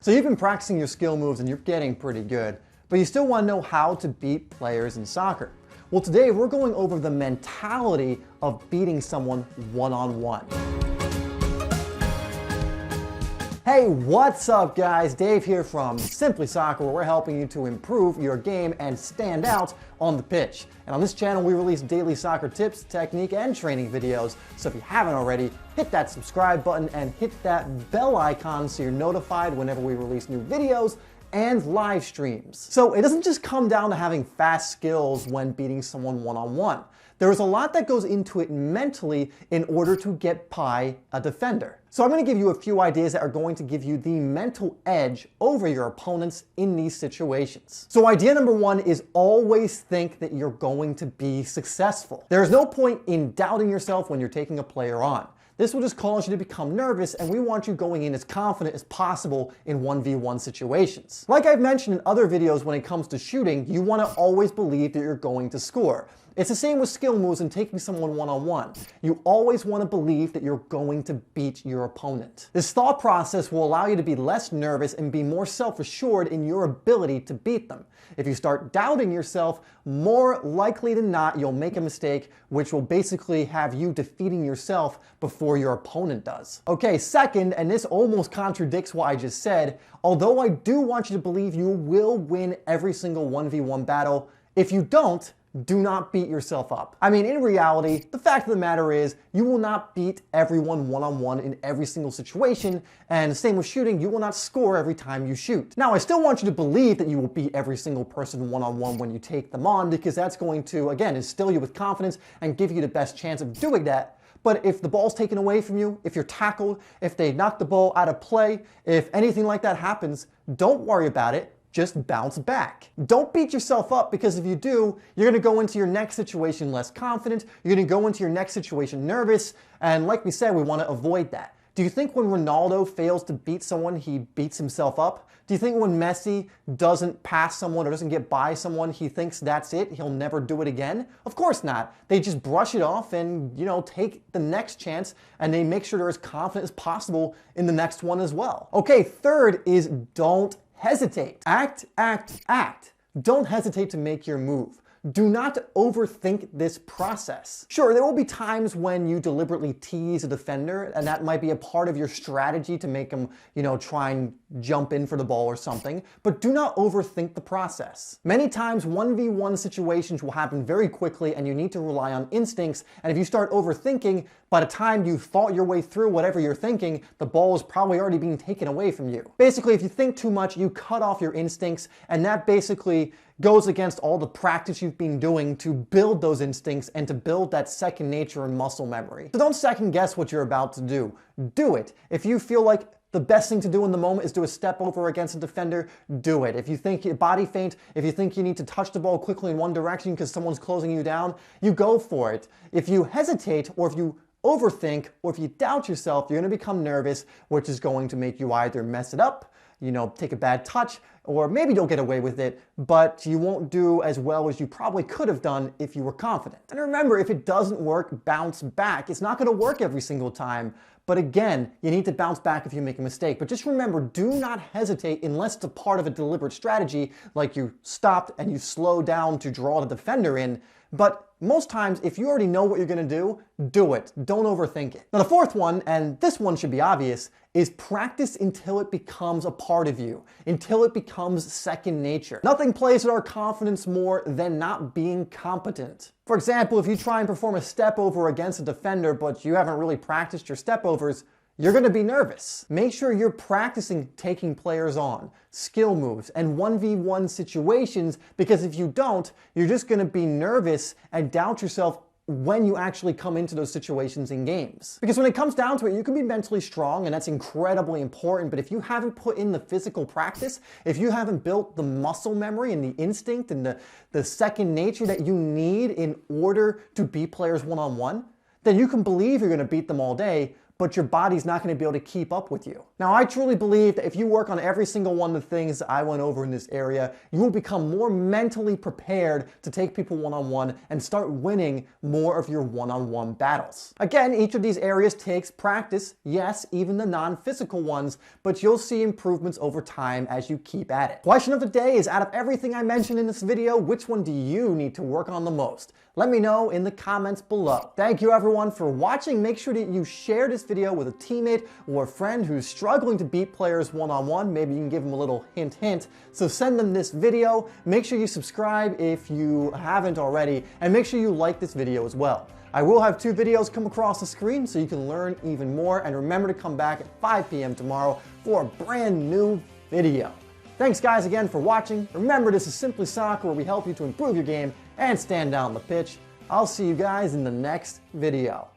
So you've been practicing your skill moves and you're getting pretty good, but you still want to know how to beat players in soccer. Well, today we're going over the mentality of beating someone one-on-one. Hey, what's up guys? Dave here from SimplySoccer, where we're helping you to improve your game and stand out on the pitch. And on this channel, we release daily soccer tips, technique, and training videos. So if you haven't already, hit that subscribe button and hit that bell icon so you're notified whenever we release new videos and live streams. So it doesn't just come down to having fast skills when beating someone one-on-one. There is a lot that goes into it mentally in order to get by a defender. So I'm going to give you a few ideas that are going to give you the mental edge over your opponents in these situations. So idea number one is always think that you're going to be successful. There is no point in doubting yourself when you're taking a player on. This will just cause you to become nervous, and we want you going in as confident as possible in 1v1 situations. Like I've mentioned in other videos, when it comes to shooting, you want to always believe that you're going to score. It's the same with skill moves and taking someone one-on-one. You always want to believe that you're going to beat your opponent. This thought process will allow you to be less nervous and be more self-assured in your ability to beat them. If you start doubting yourself, more likely than not, you'll make a mistake, which will basically have you defeating yourself before your opponent does. Okay, second, and this almost contradicts what I just said, although I do want you to believe you will win every single 1v1 battle, if you don't, do not beat yourself up. I mean, in reality, the fact of the matter is you will not beat everyone one-on-one in every single situation, and the same with shooting, you will not score every time you shoot. Now, I still want you to believe that you will beat every single person one-on-one when you take them on, because that's going to, again, instill you with confidence and give you the best chance of doing that. But if the ball's taken away from you, if you're tackled, if they knock the ball out of play, if anything like that happens, don't worry about it. Just bounce back. Don't beat yourself up, because if you do, you're going to go into your next situation less confident, you're going to go into your next situation nervous, and like we said, we want to avoid that. Do you think when Ronaldo fails to beat someone, he beats himself up? Do you think when Messi doesn't pass someone or doesn't get by someone, he thinks that's it, he'll never do it again? Of course not. They just brush it off and, take the next chance, and they make sure they're as confident as possible in the next one as well. Okay, third is don't hesitate. Act, act, act. Don't hesitate to make your move. Do not overthink this process. Sure, there will be times when you deliberately tease a defender, and that might be a part of your strategy to make them, try and jump in for the ball or something, but do not overthink the process. Many times 1v1 situations will happen very quickly and you need to rely on instincts, and if you start overthinking, by the time you thought your way through whatever you're thinking, the ball is probably already being taken away from you. Basically, if you think too much, you cut off your instincts, and that basically goes against all the practice you've been doing to build those instincts and to build that second nature and muscle memory. So don't second guess what you're about to do. Do it. If you feel like the best thing to do in the moment is do a step over against a defender, do it. If you think you body feint, if you think you need to touch the ball quickly in one direction because someone's closing you down, you go for it. If you hesitate, or if you overthink, or if you doubt yourself, you're going to become nervous, which is going to make you either mess it up, take a bad touch, or maybe you'll get away with it, but you won't do as well as you probably could have done if you were confident. And remember, if it doesn't work, bounce back. It's not going to work every single time, but again, you need to bounce back if you make a mistake. But just remember, do not hesitate unless it's a part of a deliberate strategy, like you stopped and you slow down to draw the defender in. But most times, if you already know what you're going to do it. Don't overthink it. Now the fourth one, and this one should be obvious, is practice until it becomes a part of you, until it becomes second nature. Nothing plays at our confidence more than not being competent. For example, if you try and perform a step over against a defender, but you haven't really practiced your step overs, you're going to be nervous. Make sure you're practicing taking players on, skill moves, and 1v1 situations, because if you don't, you're just going to be nervous and doubt yourself when you actually come into those situations in games. Because when it comes down to it, you can be mentally strong, and that's incredibly important, but if you haven't put in the physical practice, if you haven't built the muscle memory and the instinct and the second nature that you need in order to beat players one-on-one, then you can believe you're going to beat them all day, but your body's not going to be able to keep up with you. Now, I truly believe that if you work on every single one of the things that I went over in this area, you will become more mentally prepared to take people one-on-one and start winning more of your one-on-one battles. Again, each of these areas takes practice, yes, even the non-physical ones, but you'll see improvements over time as you keep at it. Question of the day is, out of everything I mentioned in this video, which one do you need to work on the most? Let me know in the comments below. Thank you everyone for watching. Make sure that you share this video with a teammate or a friend who's struggling to beat players one-on-one. Maybe you can give them a little hint. So send them this video. Make sure you subscribe if you haven't already, and make sure you like this video as well. I will have 2 videos come across the screen so you can learn even more, and remember to come back at 5 p.m. tomorrow for a brand new video. Thanks guys again for watching. Remember, this is Simply Soccer, where we help you to improve your game and stand down the pitch. I'll see you guys in the next video.